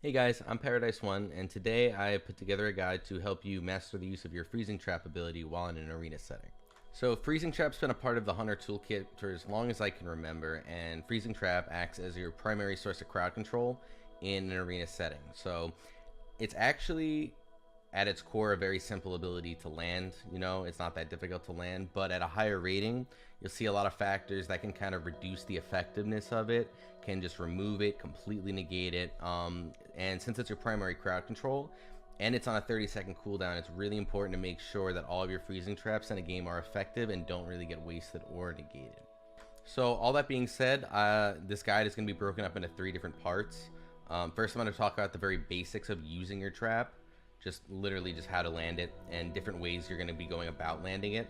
Hey guys, I'm Paradise1, and today I put together a guide to help you master the use of your freezing trap ability while in an arena setting. So freezing trap's been a part of the Hunter toolkit for as long as I can remember, and freezing trap acts as your primary source of crowd control in an arena setting. So it's actually at its core a very simple ability to land. It's not that difficult to land, but at a higher rating you'll see a lot of factors that can kind of reduce the effectiveness of it, can just remove it, completely negate it. And since it's your primary crowd control and it's on a 30-second cooldown, it's really important to make sure that all of your freezing traps in a game are effective and don't really get wasted or negated. So all that being said, this guide is going to be broken up into 3 different parts. First, I'm going to talk about the very basics of using your trap, literally just how to land it and different ways you're going to be going about landing it.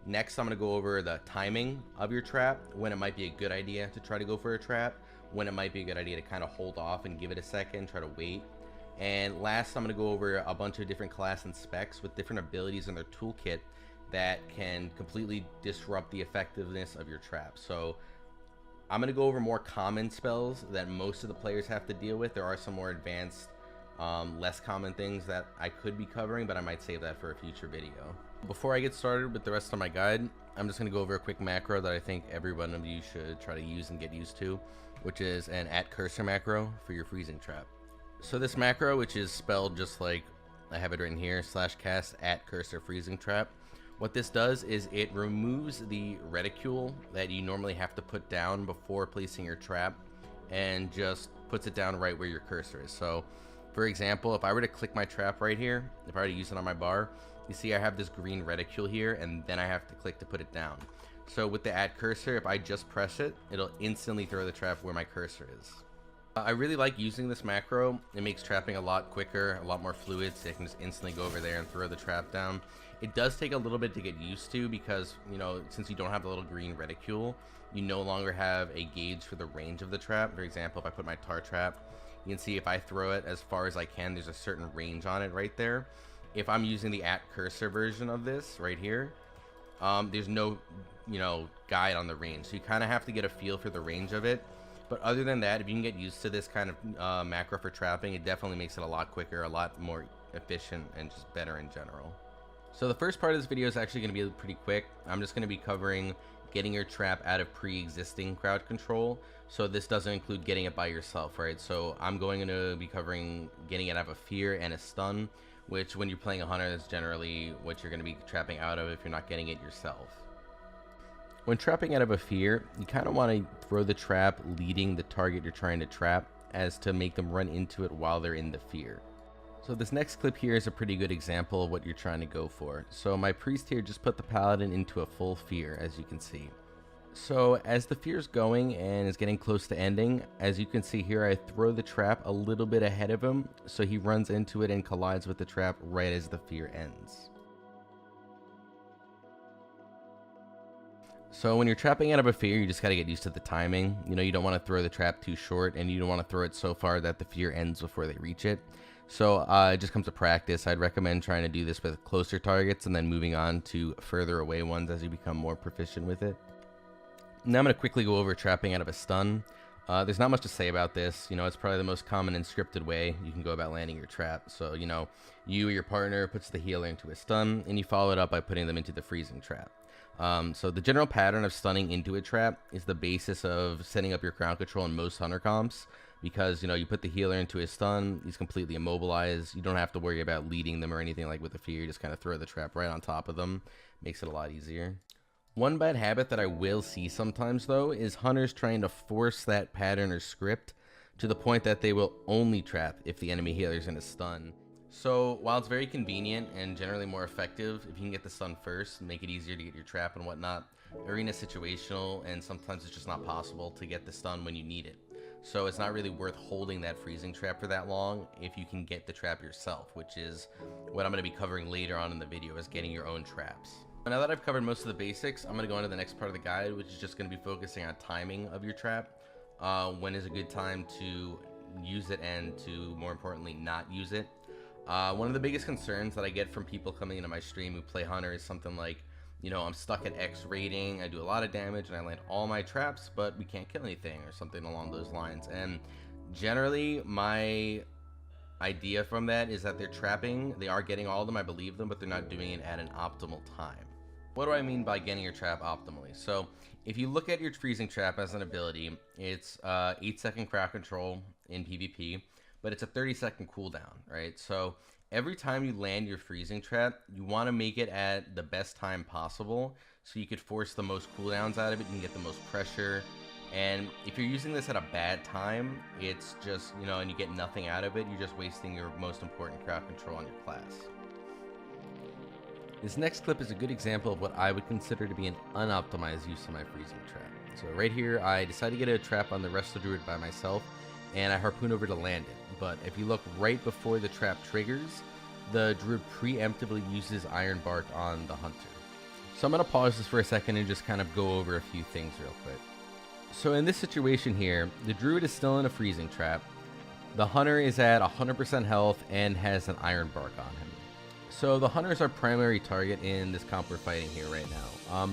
Next, I'm going to go over the timing of your trap, when it might be a good idea to try to go for a trap, when it might be a good idea to kind of hold off and give it a second, try to wait. And last, I'm going to go over a bunch of different class and specs with different abilities in their toolkit that can completely disrupt the effectiveness of your trap. So I'm going to go over more common spells that most of the players have to deal with. There are some more advanced, less common things that I could be covering, but I might save that for a future video. Before I get started with the rest of my guide, I'm just going to go over a quick macro that I think every one of you should try to use and get used to, which is an @cursor macro for your freezing trap. So this macro, which is spelled just like I have it written here, /cast @cursor freezing trap, what this does is it removes the reticule that you normally have to put down before placing your trap and just puts it down right where your cursor is. So for example, if I were to click my trap right here, if I were to use it on my bar, you see I have this green reticule here, and then I have to click to put it down. So with the @cursor, if I just press it, it'll instantly throw the trap where my cursor is. I really like using this macro. It makes trapping a lot quicker, a lot more fluid, so I can just instantly go over there and throw the trap down. It does take a little bit to get used to because, since you don't have the little green reticule, you no longer have a gauge for the range of the trap. For example, if I put my tar trap, you can see if I throw it as far as I can, there's a certain range on it right there. If I'm using the @cursor version of this right here, there's no, guide on the range. So you kind of have to get a feel for the range of it. But other than that, if you can get used to this kind of macro for trapping, it definitely makes it a lot quicker, a lot more efficient, and just better in general. So the first part of this video is actually going to be pretty quick. I'm just going to be covering getting your trap out of pre-existing crowd control. So this doesn't include getting it by yourself, right? So I'm going to be covering getting it out of a fear and a stun, which when you're playing a hunter is generally what you're going to be trapping out of if you're not getting it yourself. When trapping out of a fear, you kind of want to throw the trap leading the target you're trying to trap, as to make them run into it while they're in the fear. So this next clip here is a pretty good example of what you're trying to go for. So my priest here just put the paladin into a full fear, as you can see. So as the fear is going and is getting close to ending, as you can see here, I throw the trap a little bit ahead of him, so he runs into it and collides with the trap right as the fear ends. So when you're trapping out of a fear, you just got to get used to the timing. You don't want to throw the trap too short, and you don't want to throw it so far that the fear ends before they reach it. So it just comes to practice. I'd recommend trying to do this with closer targets and then moving on to further away ones as you become more proficient with it. Now I'm going to quickly go over trapping out of a stun. There's not much to say about this. It's probably the most common and scripted way you can go about landing your trap. So, you or your partner puts the healer into a stun, and you follow it up by putting them into the freezing trap. So the general pattern of stunning into a trap is the basis of setting up your crowd control in most hunter comps, because you put the healer into a stun, he's completely immobilized. You don't have to worry about leading them or anything like with the fear. You just kind of throw the trap right on top of them. Makes it a lot easier. One bad habit that I will see sometimes, though, is hunters trying to force that pattern or script to the point that they will only trap if the enemy healer's in a stun. So while it's very convenient and generally more effective if you can get the stun first and make it easier to get your trap and whatnot, arena situational, and sometimes it's just not possible to get the stun when you need it. So it's not really worth holding that freezing trap for that long if you can get the trap yourself, which is what I'm going to be covering later on in the video, is getting your own traps. Now that I've covered most of the basics, I'm going to go into the next part of the guide, which is just going to be focusing on timing of your trap. When is a good time to use it and to, more importantly, not use it. One of the biggest concerns that I get from people coming into my stream who play hunter is something like, I'm stuck at X rating, I do a lot of damage, and I land all my traps, but we can't kill anything, or something along those lines. And generally, my idea from that is that they're trapping, they are getting all of them, I believe them, but they're not doing it at an optimal time. What do I mean by getting your trap optimally? So if you look at your freezing trap as an ability, it's 8-second crowd control in PvP, but it's a 30-second cooldown, right? So every time you land your freezing trap, you want to make it at the best time possible so you could force the most cooldowns out of it and get the most pressure. And if you're using this at a bad time, it's just, you know, and you get nothing out of it, you're just wasting your most important crowd control on your class. This next clip is a good example of what I would consider to be an unoptimized use of my freezing trap. So right here, I decided to get a trap on the Resto Druid by myself, and I harpoon over to land it. But if you look right before the trap triggers, the Druid preemptively uses Iron Bark on the Hunter. So I'm going to pause this for a second and just kind of go over a few things real quick. So in this situation here, the Druid is still in a freezing trap. The Hunter is at 100% health and has an Iron Bark on him. So the Hunter is our primary target in this comp we're fighting here right now.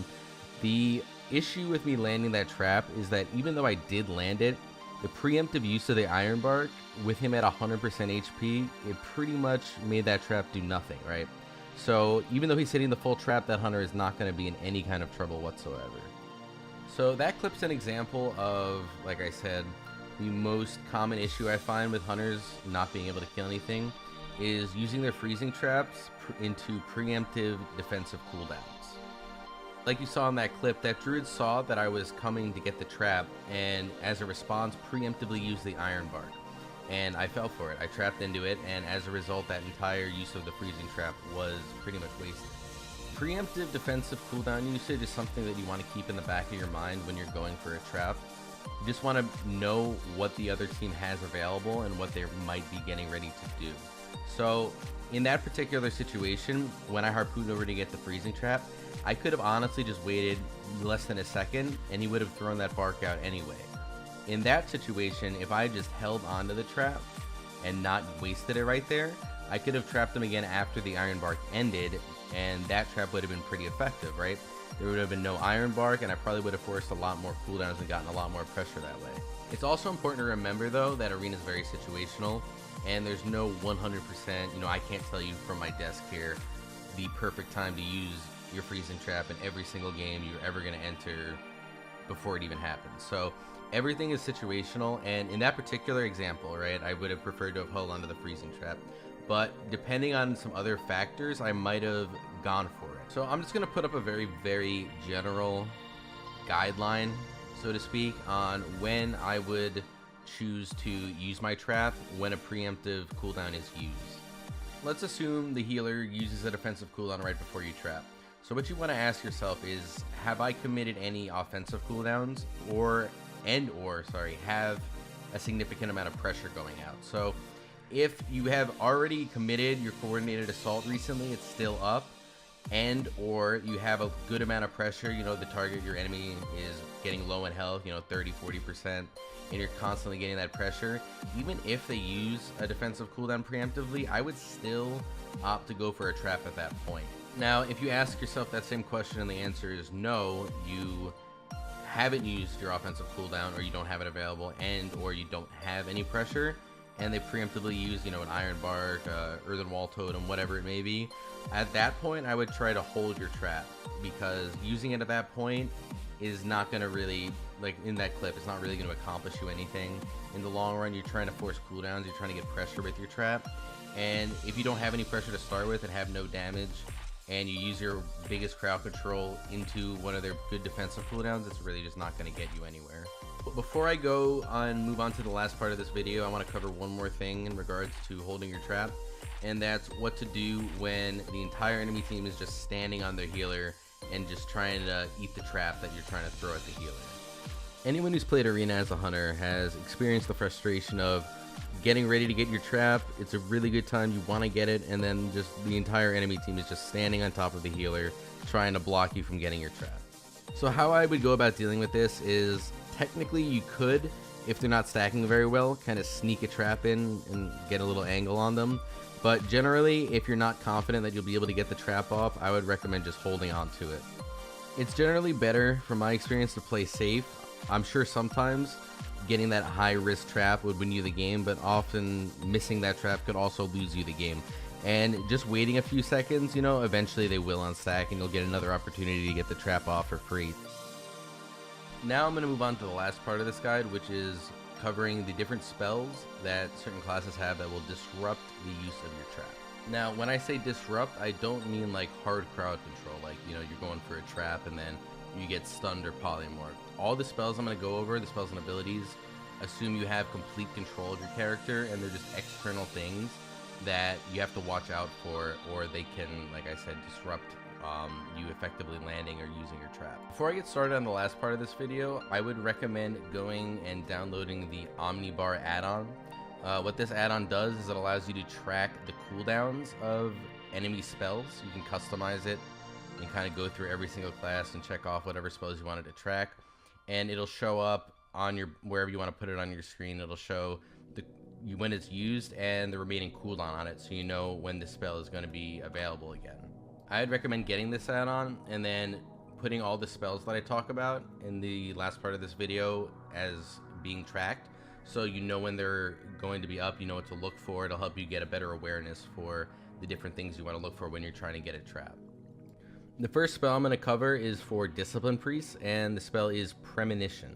The issue with me landing that trap is that even though I did land it, the preemptive use of the Iron Bark with him at 100% HP, it pretty much made that trap do nothing, right? So even though he's hitting the full trap, that Hunter is not going to be in any kind of trouble whatsoever. So that clip's an example of, like I said, the most common issue I find with Hunters not being able to kill anything is using their freezing traps into preemptive defensive cooldowns. Like you saw in that clip, that Druid saw that I was coming to get the trap, and as a response preemptively used the Iron Bark, and I fell for it. I trapped into it, and as a result that entire use of the freezing trap was pretty much wasted. Preemptive defensive cooldown usage is something that you want to keep in the back of your mind when you're going for a trap. You just want to know what the other team has available and what they might be getting ready to do. So in that particular situation, when I harpooned over to get the freezing trap, I could have honestly just waited less than a second and he would have thrown that bark out anyway. In that situation, if I just held onto the trap and not wasted it right there, I could have trapped him again after the Iron Bark ended, and that trap would have been pretty effective, right? There would have been no Iron Bark, and I probably would have forced a lot more cooldowns and gotten a lot more pressure that way. It's also important to remember, though, that Arena is very situational, and there's no 100%, you know, I can't tell you from my desk here the perfect time to use your freezing trap in every single game you're ever going to enter before it even happens. So everything is situational, and in that particular example, right, I would have preferred to have held onto the freezing trap. But depending on some other factors, I might have gone for it. So I'm just going to put up a very, very general guideline, so to speak, on when I would choose to use my trap when a preemptive cooldown is used. Let's assume the healer uses a defensive cooldown right before you trap. So what you want to ask yourself is, have I committed any offensive cooldowns or have a significant amount of pressure going out? So if you have already committed your coordinated assault recently, it's still up, and or you have a good amount of pressure, you know, the target, your enemy is getting low in health, you know, 30-40%, and you're constantly getting that pressure, even if they use a defensive cooldown preemptively, I would still opt to go for a trap at that point. Now, if you ask yourself that same question and the answer is no, you haven't used your offensive cooldown, or you don't have it available, and or you don't have any pressure, and they preemptively use, you know, an Iron Bark, Earthen Wall Totem, whatever it may be, at that point I would try to hold your trap, because using it at that point is not going to really, like in that clip, it's not really going to accomplish you anything. In the long run, you're trying to force cooldowns, you're trying to get pressure with your trap, and if you don't have any pressure to start with and have no damage, and you use your biggest crowd control into one of their good defensive cooldowns, it's really just not going to get you anywhere. But before I go and move on to the last part of this video, I want to cover one more thing in regards to holding your trap, and that's what to do when the entire enemy team is just standing on their healer and just trying to eat the trap that you're trying to throw at the healer. Anyone who's played Arena as a Hunter has experienced the frustration of getting ready to get your trap. It's a really good time, you want to get it, and then just the entire enemy team is just standing on top of the healer trying to block you from getting your trap. So how I would go about dealing with this is, technically you could, if they're not stacking very well, kind of sneak a trap in and get a little angle on them. But generally, if you're not confident that you'll be able to get the trap off, I would recommend just holding on to it. It's generally better, from my experience, to play safe. I'm sure sometimes getting that high risk trap would win you the game, but often missing that trap could also lose you the game. And just waiting a few seconds, you know, eventually they will unstack and you'll get another opportunity to get the trap off for free. Now I'm going to move on to the last part of this guide, which is covering the different spells that certain classes have that will disrupt the use of your trap. Now, when I say disrupt, I don't mean like hard crowd control, like, you know, you're going for a trap and then you get stunned or polymorphed. All the spells I'm going to go over, the spells and abilities, assume you have complete control of your character, and they're just external things that you have to watch out for, or they can, like I said, disrupt you effectively landing or using your trap. Before I get started on the last part of this video, I would recommend going and downloading the Omnibar add-on. What this add-on does is it allows you to track the cooldowns of enemy spells. You can customize it and kind of go through every single class and check off whatever spells you wanted to track, and it'll show up on your, wherever you want to put it on your screen. It'll show when it's used and the remaining cooldown on it, so you know when the spell is going to be available again. I'd recommend getting this add-on and then putting all the spells that I talk about in the last part of this video as being tracked, so you know when they're going to be up, you know what to look for. It'll help you get a better awareness for the different things you want to look for when you're trying to get a trap. The first spell I'm going to cover is for Discipline Priest, and the spell is Premonition.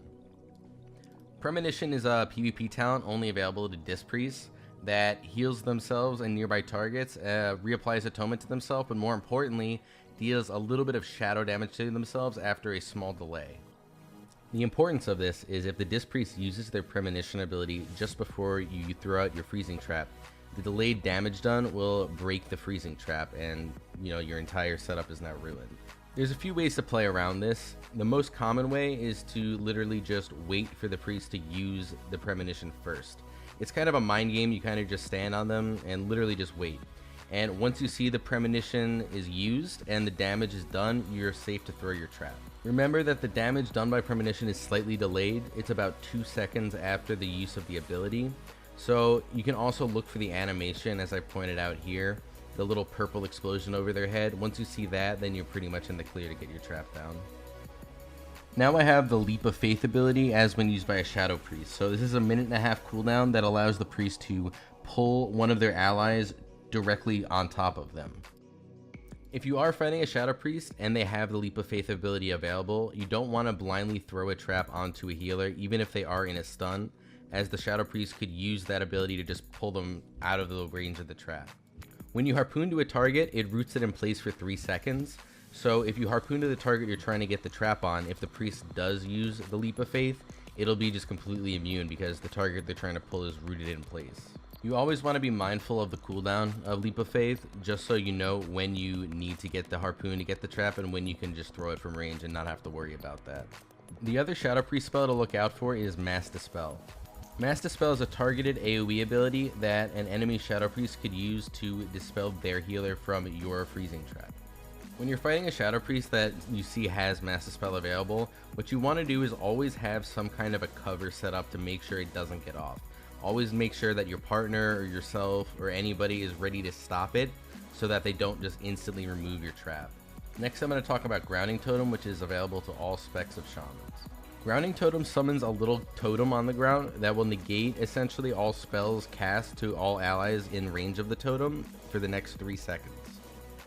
Premonition is a PvP talent only available to Disc Priests that heals themselves and nearby targets, reapplies atonement to themselves, but more importantly, deals a little bit of shadow damage to themselves after a small delay. The importance of this is if the Disc Priest uses their Premonition ability just before you throw out your freezing trap, the delayed damage done will break the freezing trap, and you know, your entire setup is now ruined. There's a few ways to play around this. The most common way is to literally just wait for the priest to use the Premonition first. It's kind of a mind game. You kind of just stand on them and literally just wait. And once you see the Premonition is used and the damage is done, you're safe to throw your trap. Remember that the damage done by Premonition is slightly delayed. It's about 2 seconds after the use of the ability. So you can also look for the animation, as I pointed out here, the little purple explosion over their head. Once you see that, then you're pretty much in the clear to get your trap down. Now I have the Leap of Faith ability as when used by a Shadow Priest. So this is a 1.5 minute cooldown that allows the priest to pull one of their allies directly on top of them. If you are fighting a Shadow Priest and they have the Leap of Faith ability available, you don't want to blindly throw a trap onto a healer, even if they are in a stun, as the Shadow Priest could use that ability to just pull them out of the range of the trap. When you harpoon to a target, it roots it in place for 3 seconds. So if you harpoon to the target you're trying to get the trap on, if the priest does use the Leap of Faith, it'll be just completely immune because the target they're trying to pull is rooted in place. You always want to be mindful of the cooldown of Leap of Faith, just so you know when you need to get the harpoon to get the trap and when you can just throw it from range and not have to worry about that. The other Shadow Priest spell to look out for is Mass Dispel. Mass Dispel is a targeted AoE ability that an enemy Shadow Priest could use to dispel their healer from your freezing trap. When you're fighting a Shadow Priest that you see has Mass Dispel available, what you want to do is always have some kind of a cover set up to make sure it doesn't get off. Always make sure that your partner or yourself or anybody is ready to stop it so that they don't just instantly remove your trap. Next, I'm going to talk about Grounding Totem, which is available to all specs of Shamans. Grounding Totem summons a little totem on the ground that will negate essentially all spells cast to all allies in range of the totem for the next 3 seconds.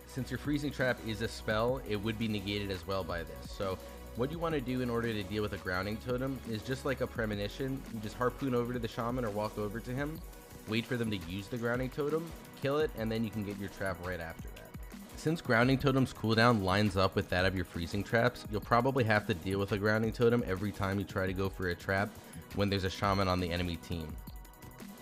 Since your freezing trap is a spell, it would be negated as well by this. So what you want to do in order to deal with a Grounding Totem is just like a Premonition. You just harpoon over to the shaman or walk over to him, wait for them to use the Grounding Totem, kill it, and then you can get your trap right after that. Since Grounding Totem's cooldown lines up with that of your freezing traps, you'll probably have to deal with a Grounding Totem every time you try to go for a trap when there's a shaman on the enemy team.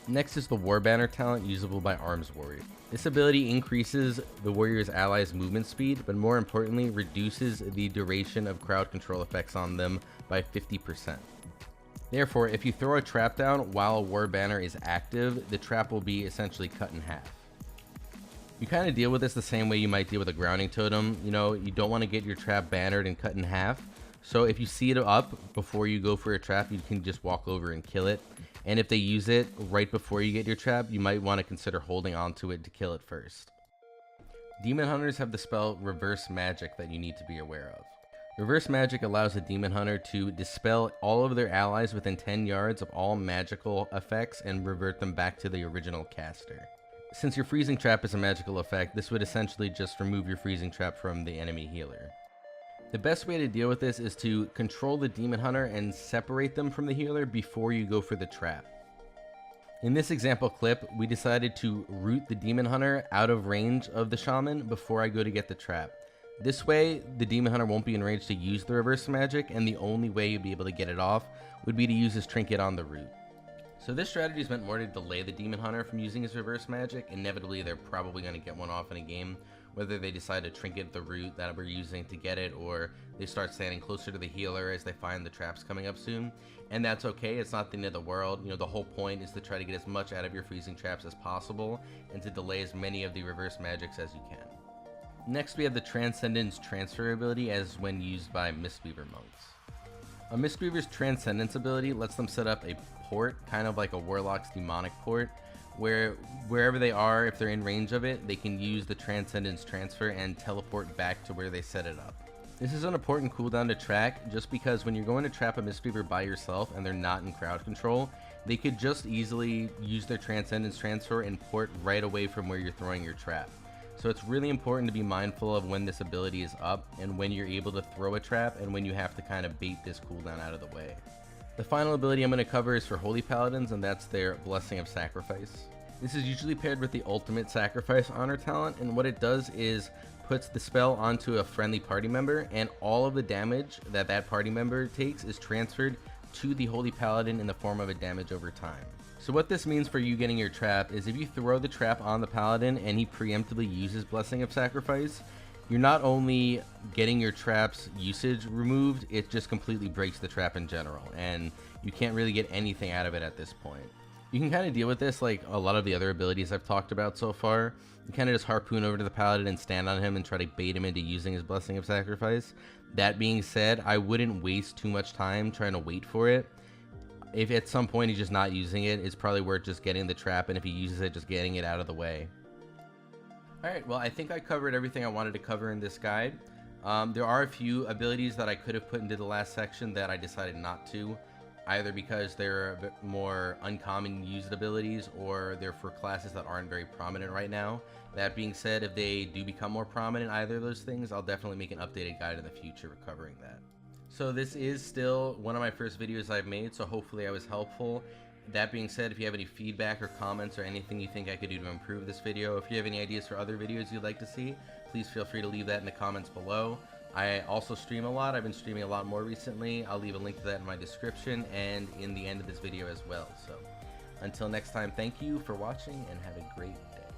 Next is the War Banner talent usable by Arms Warrior. This ability increases the warrior's allies' movement speed, but more importantly reduces the duration of crowd control effects on them by 50%. Therefore, if you throw a trap down while a War Banner is active, the trap will be essentially cut in half. You kind of deal with this the same way you might deal with a Grounding Totem. You know, you don't want to get your trap bannered and cut in half. So if you see it up before you go for a trap, you can just walk over and kill it. And if they use it right before you get your trap, you might want to consider holding onto it to kill it first. Demon Hunters have the spell Reverse Magic that you need to be aware of. Reverse magic allows a demon hunter to dispel all of their allies within 10 yards of all magical effects and revert them back to the original caster. Since your freezing trap is a magical effect, this would essentially just remove your freezing trap from the enemy healer. The best way to deal with this is to control the demon hunter and separate them from the healer before you go for the trap. In this example clip, we decided to root the demon hunter out of range of the shaman before I go to get the trap. This way, the demon hunter won't be in range to use the reverse magic, and the only way you'd be able to get it off would be to use his trinket on the root. So this strategy is meant more to delay the demon hunter from using his reverse magic. Inevitably, they're probably going to get one off in a game, whether they decide to trinket the root that we're using to get it, or they start standing closer to the healer as they find the traps coming up soon. And that's okay, it's not the end of the world. You know, the whole point is to try to get as much out of your freezing traps as possible and to delay as many of the reverse magics as you can. Next, we have the Transcendence transfer ability as when used by Mistweaver monks. A Mistweaver's Transcendence ability lets them set up a port, kind of like a Warlock's demonic port, where wherever they are, if they're in range of it, they can use the Transcendence transfer and teleport back to where they set it up. This is an important cooldown to track, just because when you're going to trap a Mistweaver by yourself and they're not in crowd control, they could just easily use their Transcendence transfer and port right away from where you're throwing your trap. So it's really important to be mindful of when this ability is up and when you're able to throw a trap and when you have to kind of bait this cooldown out of the way. The final ability I'm going to cover is for Holy Paladins, and that's their Blessing of Sacrifice. This is usually paired with the Ultimate Sacrifice Honor talent, and what it does is puts the spell onto a friendly party member, and all of the damage that that party member takes is transferred to the Holy Paladin in the form of a damage over time. So what this means for you getting your trap is if you throw the trap on the Paladin and he preemptively uses Blessing of Sacrifice, you're not only getting your trap's usage removed, it just completely breaks the trap in general, and you can't really get anything out of it at this point. You can kind of deal with this like a lot of the other abilities I've talked about so far. You kind of just harpoon over to the Paladin and stand on him and try to bait him into using his Blessing of Sacrifice. That being said, I wouldn't waste too much time trying to wait for it. If at some point he's just not using it, it's probably worth just getting the trap, and if he uses it, just getting it out of the way. Alright, well, I think I covered everything I wanted to cover in this guide. There are a few abilities that I could have put into the last section that I decided not to, either because they're a bit more uncommon used abilities or they're for classes that aren't very prominent right now. That being said, if they do become more prominent, either of those things, I'll definitely make an updated guide in the future covering that. So this is still one of my first videos I've made, so hopefully I was helpful. That being said, if you have any feedback or comments or anything you think I could do to improve this video, if you have any ideas for other videos you'd like to see, please feel free to leave that in the comments below. I also stream a lot. I've been streaming a lot more recently. I'll leave a link to that in my description and in the end of this video as well. So until next time, thank you for watching and have a great day.